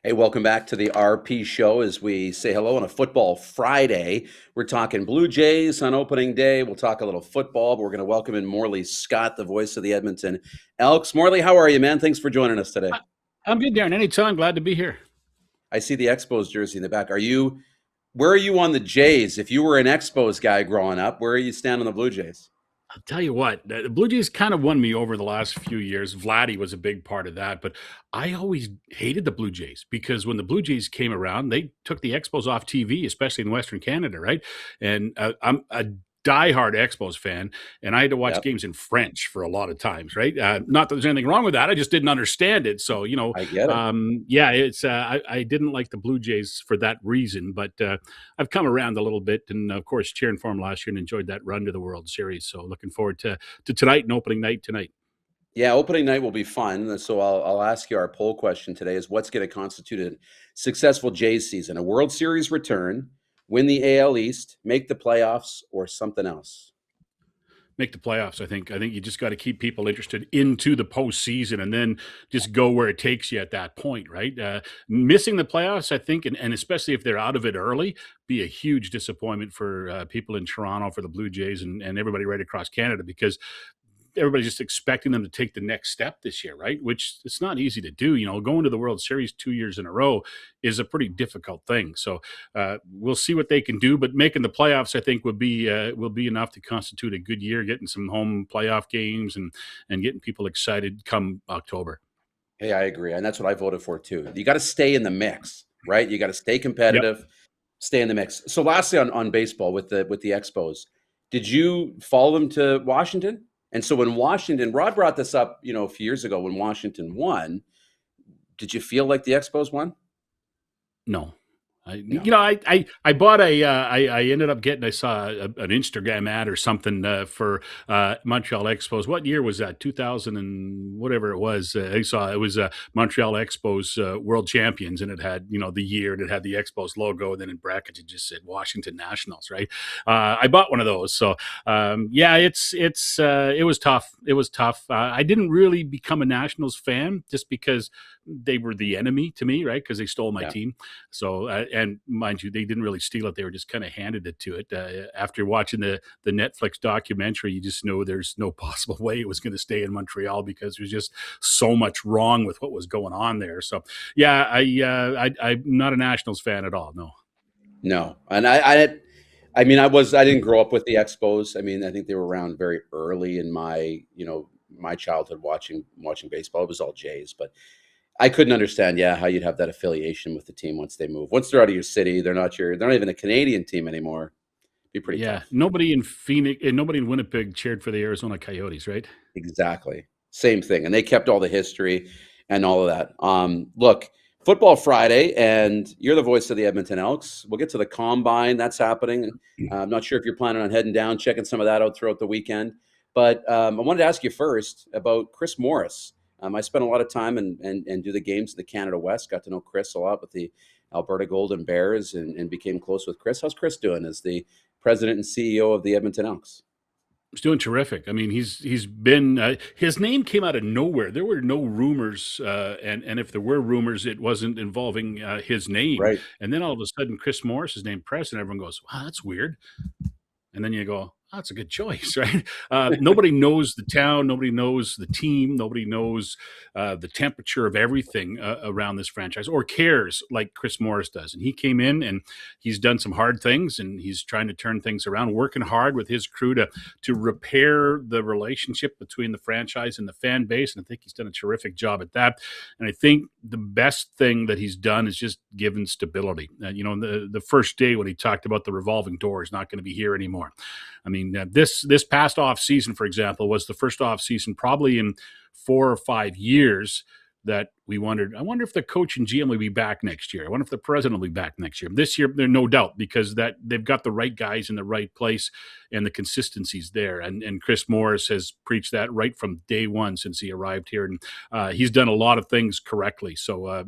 Hey, welcome back to the RP show as we say hello on a football Friday. We're talking Blue Jays on opening day. We'll talk a little football, but we're going to welcome in Morley Scott, the voice of the Edmonton Elks. Morley, how are you, man? Thanks for joining us today. I- I'm good, Darren. Anytime. Glad to be here. I see the Expos jersey in the back. Where are you on the Jays? If you were an Expos guy growing up, where are you stand on the Blue Jays? I'll tell you what, the Blue Jays kind of won me over the last few years. Vladdy was a big part of that, but I always hated the Blue Jays because when the Blue Jays came around, they took the Expos off TV, especially in Western Canada, right? And I'm a diehard Expos fan, and I had to watch Yep, games in French for a lot of times, right? Not that there's anything wrong with that. I just didn't understand it. So, I get it. yeah, I didn't like the Blue Jays for that reason, but I've come around a little bit, and of course, cheering for them last year and enjoyed that run to the World Series. So, looking forward to tonight and opening night tonight. Yeah, opening night will be fun. So I'll ask you our poll question today is what's going to constitute a successful Jays season? A World Series return, win the AL East, make the playoffs, or something else? Make the playoffs. I think you just got to keep people interested into the postseason, and then just go where it takes you at that point, right? Missing the playoffs, I think, and especially if they're out of it early, be a huge disappointment for people in Toronto, for the Blue Jays, and everybody right across Canada, because everybody's just expecting them to take the next step this year, right? Which it's not easy to do. Going to the World Series 2 years in a row is a pretty difficult thing. So we'll see what they can do. But making the playoffs, I think, will be enough to constitute a good year, getting some home playoff games and getting people excited come October. Hey, I agree. And that's what I voted for too. You got to stay in the mix, right? You got to stay Yep. competitive, stay in the mix. So lastly on baseball with the Expos, did you follow them to Washington? And so when Washington, Rod brought this up, a few years ago when Washington won, did you feel like the Expos won? No. No. I bought I ended up getting, I saw an Instagram ad or something for Montreal Expos. What year was that? 2000 and whatever it was. I saw it was Montreal Expos World Champions, and it had the year, and it had the Expos logo, and then in brackets it just said Washington Nationals. Right. I bought one of those. So yeah, it was tough. It was tough. I didn't really become a Nationals fan just because they were the enemy to me, right? Because they stole my Yeah. team. So, and mind you, they didn't really steal it; they were just kind of handed it to it. After watching the Netflix documentary, you just know there's no possible way it was going to stay in Montreal because there's just so much wrong with what was going on there. So, yeah, I'm not a Nationals fan at all. No. No. And I didn't grow up with the Expos. I mean, I think they were around very early in my childhood watching baseball. It was all Jays, but I couldn't understand, yeah, how you'd have that affiliation with the team once they move. Once they're out of your city, they're not even a Canadian team anymore. Be pretty Yeah, tough. nobody in Phoenix and nobody in Winnipeg cheered for the Arizona Coyotes, right? Exactly. Same thing. And they kept all the history and all of that. Look, football Friday, and you're the voice of the Edmonton Elks. We'll get to the combine. That's happening. I'm not sure if you're planning on heading down, checking some of that out throughout the weekend. But I wanted to ask you first about Chris Morris. I spent a lot of time and do the games in the Canada West. Got to know Chris a lot with the Alberta Golden Bears and became close with Chris. How's Chris doing as the president and CEO of the Edmonton Elks? He's doing terrific. I mean, he's been his name came out of nowhere. There were no rumors, and if there were rumors, it wasn't involving his name. Right. And then all of a sudden, Chris Morris is named president. Everyone goes, "Wow, that's weird." And then you go, oh, that's a good choice, right? Nobody knows the town, nobody knows the team, nobody knows the temperature of everything around this franchise or cares like Chris Morris does. And he came in and he's done some hard things, and he's trying to turn things around, working hard with his crew to repair the relationship between the franchise and the fan base. And I think he's done a terrific job at that. And I think the best thing that he's done is just given stability. The first day when he talked about the revolving door is not going to be here anymore. I mean, this past off season, for example, was the first off season probably in 4 or 5 years that we wondered. I wonder if the coach and GM will be back next year. I wonder if the president will be back next year. This year, there's no doubt because that they've got the right guys in the right place and the consistency's there. And Chris Morris has preached that right from day one since he arrived here, and he's done a lot of things correctly. So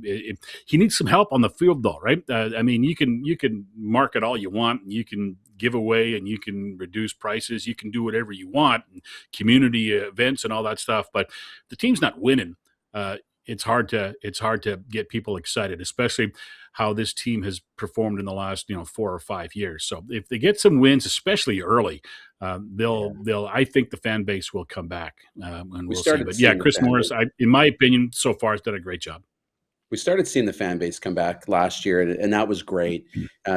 he needs some help on the field, though, right? I mean, you can market all you want, you can give away, and you can reduce prices, you can do whatever you want, and community events and all that stuff. But the team's not winning. Uh, it's hard to get people excited, especially how this team has performed in the last 4 or 5 years. So if they get some wins, especially early, Yeah. they'll. I think the fan base will come back, and We we'll see. started But yeah, seeing the Chris fan Morris, base. in my opinion, so far has done a great job. We started seeing the fan base come back last year, and that was great.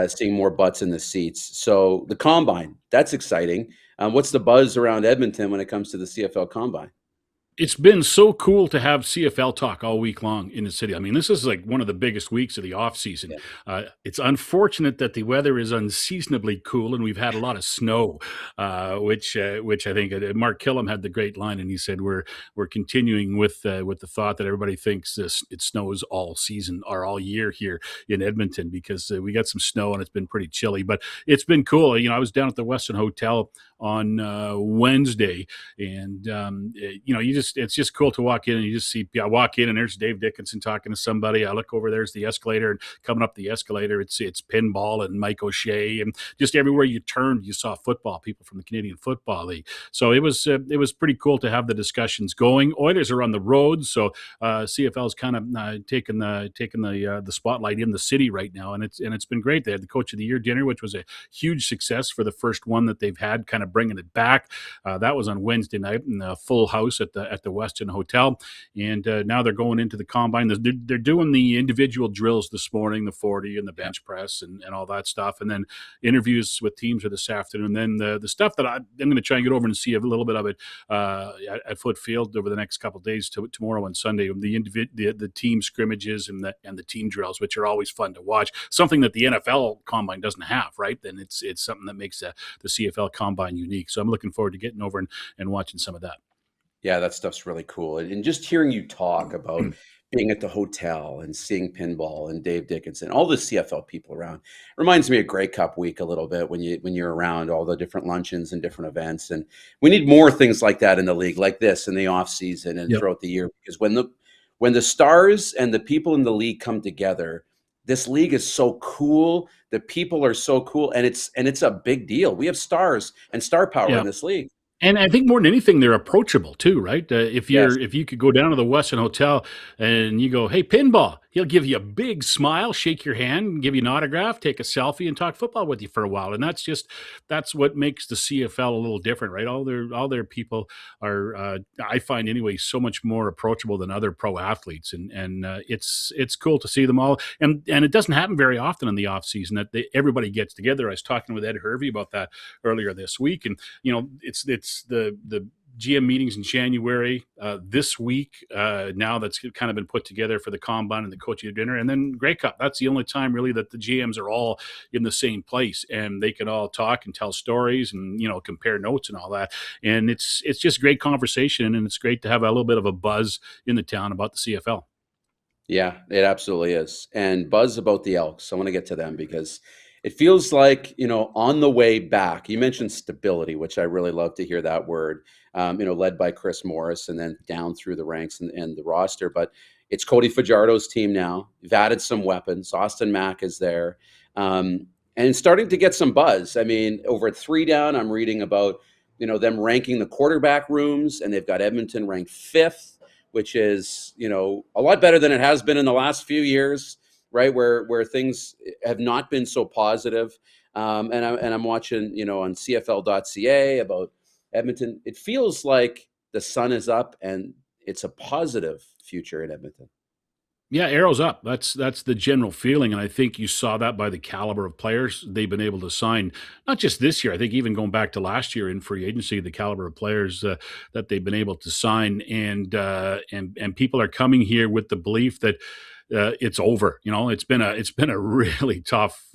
Seeing more butts in the seats. So the combine, that's exciting. What's the buzz around Edmonton when it comes to the CFL combine? It's been so cool to have CFL talk all week long in the city. I mean, this is like one of the biggest weeks of the off season. Yeah. It's unfortunate that the weather is unseasonably cool, and we've had a lot of snow, which I think Mark Killam had the great line, and he said we're continuing with the thought that everybody thinks it snows all season or all year here in Edmonton because we got some snow and it's been pretty chilly, but it's been cool. I was down at the Westin Hotel on Wednesday, and it's just cool to walk in and you just see. I walk in and there's Dave Dickinson talking to somebody. I look over, there's the escalator, and coming up the escalator, it's Pinball and Mike O'Shea, and just everywhere you turned, you saw football, people from the Canadian Football League. So it was pretty cool to have the discussions going. Oilers are on the road, so CFL's kind of taking the spotlight in the city right now, and it's been great. They had the Coach of the Year dinner, which was a huge success for the first one that they've had, kind of bringing it back. That was on Wednesday night in a full house at the Westin Hotel, and now they're going into the combine. They're doing the individual drills this morning, the 40 and the bench press and all that stuff, and then interviews with teams are this afternoon. And then the stuff that I'm going to try and get over and see a little bit of it at Foot Field over the next couple of days, tomorrow and Sunday. The team scrimmages and the team drills, which are always fun to watch. Something that the NFL combine doesn't have, right? Then it's something that makes the CFL combine unique. So I'm looking forward to getting over and watching some of that. Yeah, that stuff's really cool. And just hearing you talk about being at the hotel and seeing Pinball and Dave Dickinson, all the CFL people around, reminds me of Grey Cup week a little bit when you're around all the different luncheons and different events. And we need more things like that in the league, like this in the off season and Yep. throughout the year. Because when the stars and the people in the league come together, this league is so cool. The people are so cool, and it's a big deal. We have stars and star power in Yeah. this league. And I think more than anything, they're approachable too, right? Yes. If you could go down to the Westin Hotel and you go, "Hey, Pinball," he'll give you a big smile, shake your hand, give you an autograph, take a selfie, and talk football with you for a while. And that's what makes the CFL a little different, right? All their people are, I find anyway, so much more approachable than other pro athletes, and it's cool to see them all. And it doesn't happen very often in the off season that everybody gets together. I was talking with Ed Hervey about that earlier this week, and it's the GM meetings in January, this week. Now that's kind of been put together for the combine and the coaching dinner, and then Grey Cup. That's the only time really that the GMs are all in the same place and they can all talk and tell stories and compare notes and all that. And it's just great conversation, and it's great to have a little bit of a buzz in the town about the CFL. Yeah, it absolutely is. And buzz about the Elks. I want to get to them because it feels like, on the way back, you mentioned stability, which I really love to hear that word, led by Chris Morris and then down through the ranks and the roster. But it's Cody Fajardo's team now. You've added some weapons. Austin Mack is there. And starting to get some buzz. I mean, over at 3 Down, I'm reading about, them ranking the quarterback rooms, and they've got Edmonton ranked fifth, which is, a lot better than it has been in the last few years, right? Where things have not been so positive. And I'm watching, on CFL.ca about Edmonton. It feels like the sun is up and it's a positive future in Edmonton. Yeah, arrows up. That's the general feeling, and I think you saw that by the caliber of players they've been able to sign. Not just this year, I think even going back to last year in free agency, the caliber of players that they've been able to sign, and people are coming here with the belief that it's over. It's been a really tough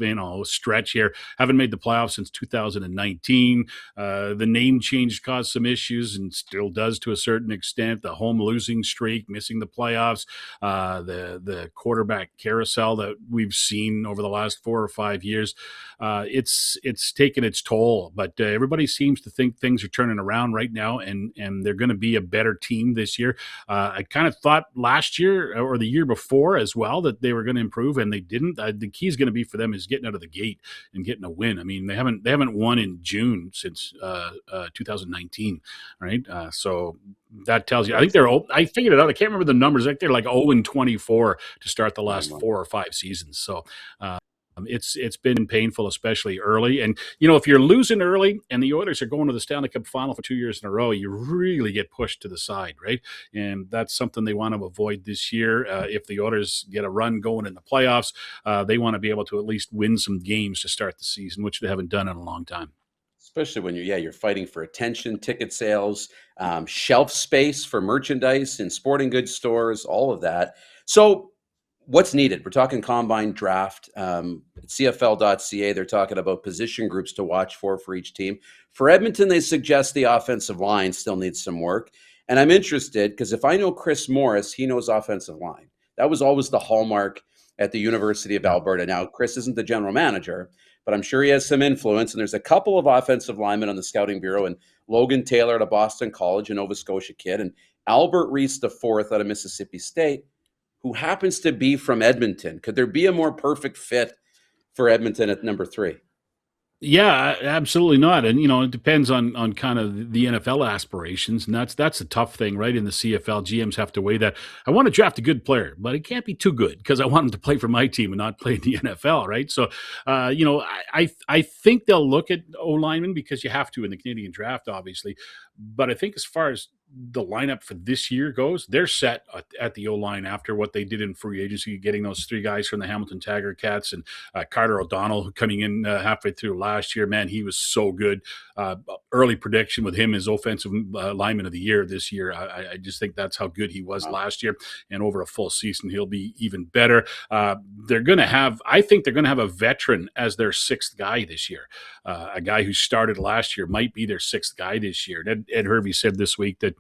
stretch here. Haven't made the playoffs since 2019. The name change caused some issues and still does to a certain extent. The home losing streak, missing the playoffs, the quarterback carousel that we've seen over the last 4 or 5 years. It's taken its toll, but everybody seems to think things are turning around right now, and they're going to be a better team this year. I kind of thought last year or the year before, as well that they were going to improve, and they didn't. The key is going to be for them is getting out of the gate and getting a win. I mean, they haven't won in June since 2019, right? So that tells you. I think they're. I figured it out. I can't remember the numbers. I think they're like 0-24 to start the Oh, last my. 4 or 5 seasons. So. It's been painful, especially early. And if you're losing early and the Oilers are going to the Stanley Cup final for 2 years in a row, you really get pushed to the side, right? And that's something they want to avoid this year. If the Oilers get a run going in the playoffs, they want to be able to at least win some games to start the season, which they haven't done in a long time. Especially when you're fighting for attention, ticket sales, shelf space for merchandise in sporting goods stores, all of that. So, what's needed? We're talking combine draft. At CFL.ca, they're talking about position groups to watch for each team. For Edmonton, they suggest the offensive line still needs some work. And I'm interested because if I know Chris Morris, he knows offensive line. That was always the hallmark at the University of Yeah. Alberta. Now, Chris isn't the general manager, but I'm sure he has some influence. And there's a couple of offensive linemen on the scouting bureau, and Logan Taylor at a Boston College, a Nova Scotia kid, and Albert Reese IV out of Mississippi State, who happens to be from Edmonton. Could there be a more perfect fit for Edmonton at number 3? Yeah, absolutely not. And it depends on kind of the NFL aspirations, and that's a tough thing, right? In the CFL, GMs have to weigh that. I want to draft a good player, but it can't be too good because I want him to play for my team and not play in the NFL, right? So, I think they'll look at O linemen because you have to in the Canadian draft, obviously. But I think as far as the lineup for this year goes, they're set at the O line after what they did in free agency, getting those 3 guys from the Hamilton Tiger Cats and Carter O'Donnell coming in halfway through last year. Man, he was so good. Early prediction with him as offensive lineman of the year this year. I just think that's how good he was last year. And over a full season, he'll be even better. I think they're going to have a veteran as their 6th guy this year. A guy who started last year might be their 6th guy this year. Ed Hervey said this week that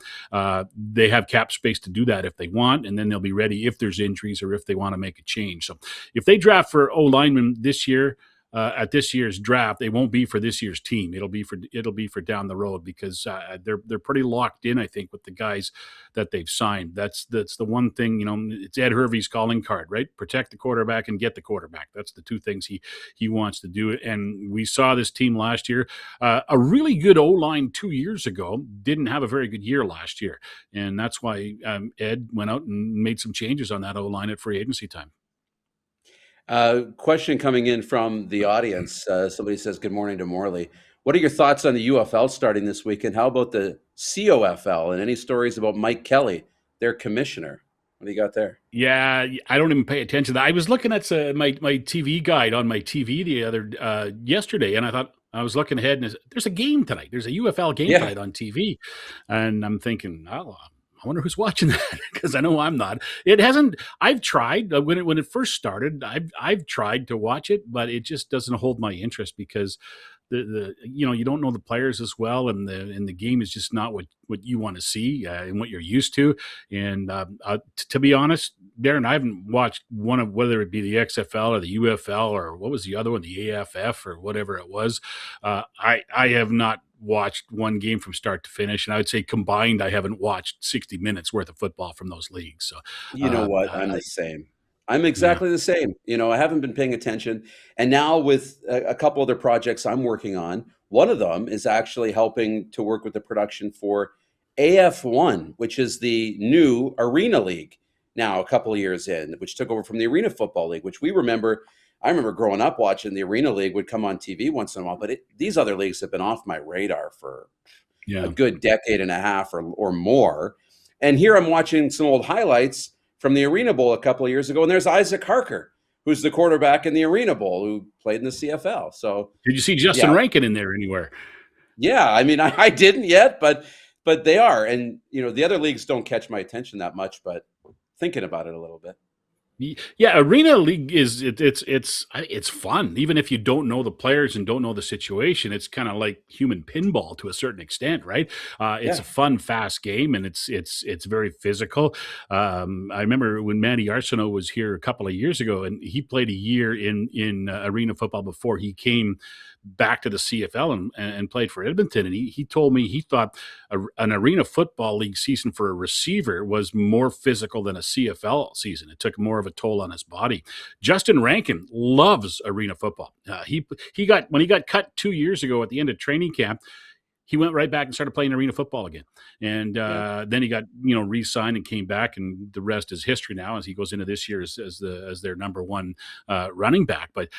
they have cap space to do that if they want, and then they'll be ready if there's injuries or if they want to make a change. So if they draft for O lineman this year, at this year's draft, it won't be for this year's team. It'll be for down the road because they're pretty locked in, I think, with the guys that they've signed. That's the one thing. It's Ed Hervey's calling card, right? Protect the quarterback and get the quarterback. That's the 2 things he wants to do. And we saw this team last year. A really good O line 2 years ago didn't have a very good year last year, and that's why Ed went out and made some changes on that O line at free agency time. Question coming in from the audience. Somebody says, "Good morning to Morley. What are your thoughts on the UFL starting this weekend? How about the COFL? And any stories about Mike Kelly, their commissioner? What do you got there?" Yeah, I don't even pay attention to that. I was looking at my TV guide on my TV yesterday, and I was looking ahead, and there's a game tonight. There's a UFL game Yeah. tonight on TV, and I'm thinking, oh, I wonder who's watching that because I know I'm not. It hasn't. I've tried when it first started. I've tried to watch it, but it just doesn't hold my interest because the you don't know the players as well, and the game is just not what you want to see and what you're used to. And to be honest, Darren, I haven't watched one of whether it be the XFL or the UFL or what was the other one, the AFF or whatever it was. I have not watched one game from start to finish, and I would say combined, I haven't watched 60 minutes worth of football from those leagues. So, You know what? I'm the same. I'm yeah, exactly the same. I haven't been paying attention. And now with a couple other projects I'm working on, one of them is actually helping to work with the production for AF1, which is the new Arena League now a couple of years in, which took over from the Arena Football League, which we remember. I remember growing up watching the Arena League would come on TV once in a while, but these other leagues have been off my radar for a yeah. good decade and a half or more. And here I'm watching some old highlights from the Arena Bowl a couple of years ago, and there's Isaac Harker, who's the quarterback in the Arena Bowl, who played in the CFL. So, Did you see Justin yeah, Rankin in there anywhere? yeah. I mean, I didn't yet, but they are, and the other leagues don't catch my attention that much, but thinking about it a little bit. Yeah, Arena League it's fun, even if you don't know the players and don't know the situation. It's kind of like human pinball to a certain extent, right? It's Yeah. a fun, fast game, and it's very physical. I remember when Manny Arsenault was here a couple of years ago, and he played a year in arena football before he came back to the CFL and played for Edmonton. And he told me he thought an arena football league season for a receiver was more physical than a CFL season. It took more of a toll on his body. Justin Rankin loves arena football. He got when he got cut 2 years ago at the end of training camp, he went right back and started playing arena football again. And Yeah. then he got re-signed and came back, and the rest is history now as he goes into this year as their number one running back. But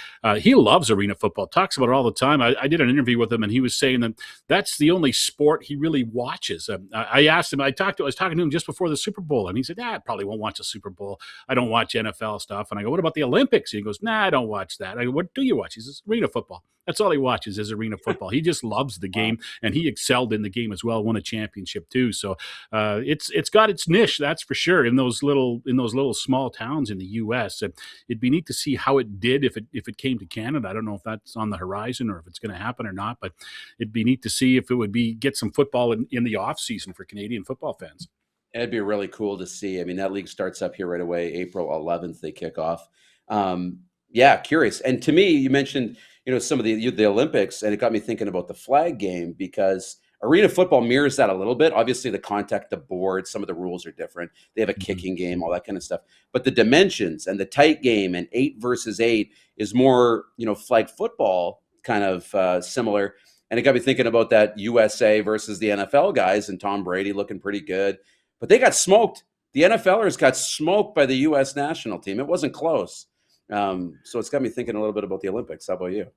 he loves arena football, talks about it all the time. I did an interview with him, and he was saying that that's the only sport he really watches. I asked him, I was talking to him just before the Super Bowl, and he said, I probably won't watch the Super Bowl. I don't watch NFL stuff. And I go, what about the Olympics? He goes, nah, I don't watch that. I go, what do you watch? He says, arena football. That's all he watches is arena football. He just loves the game, and he excelled in the game as well. Won a championship too. So it's got its niche, that's for sure. In those little small towns in the U.S., it'd be neat to see how it did if it came to Canada. I don't know if that's on the horizon or if it's going to happen or not, but it'd be neat to see if it would get some football in the off season for Canadian football fans. It'd be really cool to see. I mean, that league starts up here right away. April 11th, they kick off. Yeah, curious. And to me, you mentioned, some of the Olympics, and it got me thinking about the flag game because arena football mirrors that a little bit. Obviously, the contact, the board, some of the rules are different. They have a kicking game, all that kind of stuff. But the dimensions and the tight game and 8 versus 8 is more, flag football kind of similar. And it got me thinking about that USA versus the NFL guys and Tom Brady looking pretty good. But they got smoked. The NFLers got smoked by the U.S. national team. It wasn't close. So it's got me thinking a little bit about the Olympics. How about you?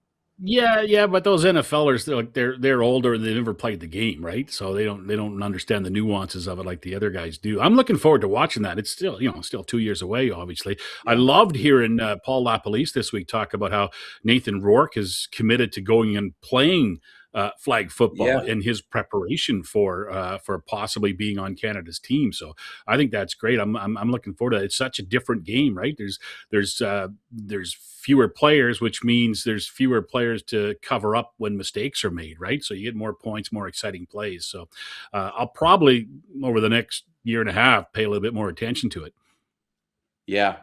Yeah, but those NFLers, they're older and they never played the game, right? So they don't understand the nuances of it like the other guys do. I'm looking forward to watching that. It's still 2 years away, obviously. I Yeah. loved hearing Paul LaPolice this week talk about how Nathan Rourke is committed to going and playing flag football Yeah. in his preparation for possibly being on Canada's team. So I think that's great. I'm looking forward to it. It's such a different game, right? There's fewer players, which means there's fewer players to cover up when mistakes are made, right? So you get more points, more exciting plays. So I'll probably over the next year and a half pay a little bit more attention to it. Yeah,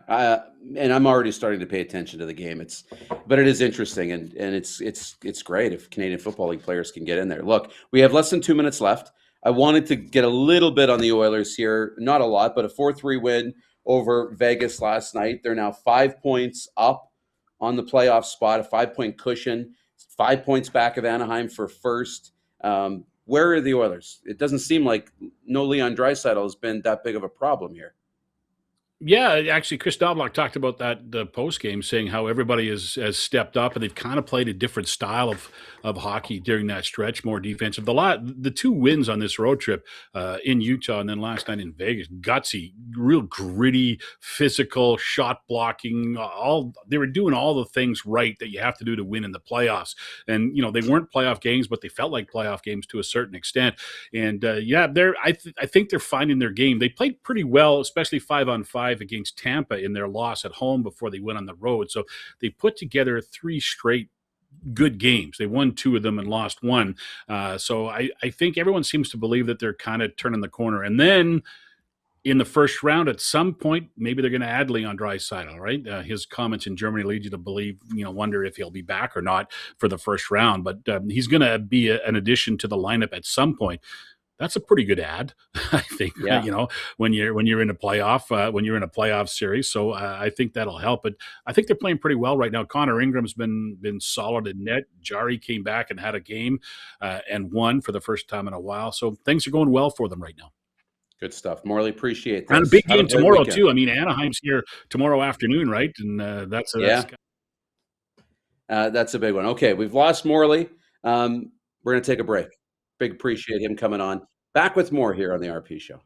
and I'm already starting to pay attention to the game. But it is interesting, and it's great if Canadian Football League players can get in there. Look, we have less than 2 minutes left. I wanted to get a little bit on the Oilers here, not a lot, but a 4-3 win over Vegas last night. They're now 5 points up on the playoff spot, a 5-point cushion, 5 points back of Anaheim for first. Where are the Oilers? It doesn't seem like no Leon Draisaitl has been that big of a problem here. Yeah, actually, Chris Knobloch talked about that the post game, saying how everybody has stepped up and they've kind of played a different style of hockey during that stretch, more defensive. The 2 wins on this road trip in Utah and then last night in Vegas, gutsy, real gritty, physical, shot blocking. All they were doing all the things right that you have to do to win in the playoffs. And they weren't playoff games, but they felt like playoff games to a certain extent. And I think they're finding their game. They played pretty well, especially 5-on-5 against Tampa in their loss at home before they went on the road. So they put together 3 straight good games. They won 2 of them and lost 1. So I think everyone seems to believe that they're kind of turning the corner. And then in the first round, at some point, maybe they're going to add Leon Draisaitl, right? His comments in Germany lead you to believe, wonder if he'll be back or not for the first round. But he's going to be an addition to the lineup at some point. That's a pretty good ad, I think. Yeah. When you're in a playoff series. So I think that'll help. But I think they're playing pretty well right now. Connor Ingram's been solid in net. Jari came back and had a game and won for the first time in a while. So things are going well for them right now. Good stuff. Morley, appreciate And a this. big Have a game great tomorrow weekend. too. I mean, Anaheim's here tomorrow afternoon, right? And that's a big one. Okay, we've lost Morley. We're going to take a break. Big appreciate him coming on. Back with more here on the RP Show.